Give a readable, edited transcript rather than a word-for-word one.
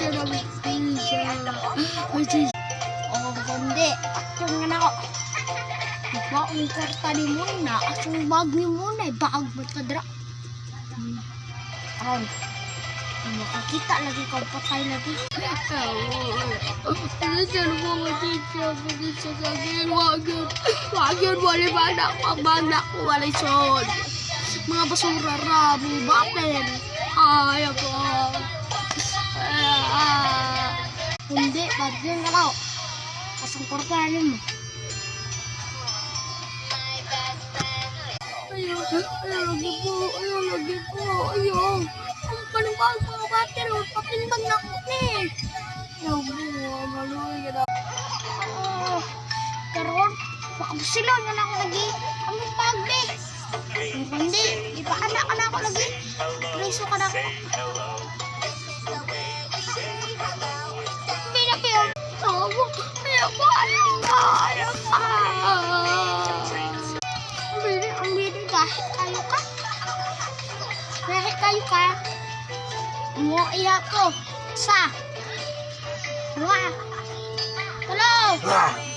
Oh, kundi. Akong nga na ako. Baong karta ni muna. Akong bag ni muna. Baag matadra. Aron. Makakita lagi kau patay lagi. Ano dyan mo matitya? Bakit sa sagin? Wagyan. Wala ba anak? Pagbanak ko. Wala son. Mga basura ramo. Bakit? Ay ako. Hindi. Bagyan ka daw. Kasang kortanin mo. Ayaw lagi po. Ang panibag mga bater, papimbag na ako eh. Ayaw mo, maluwi ka na. Karoon, makabusilon na ako lagi. Aming pagbe. Hindi, ipaanak ka na ako lagi. Preso ka na ako. Pinapiyag. Ayaw ka. Ang bili, kahit kayo ka. Kahit kayo ka. Mo iya ko. Sa. Dua. Talo.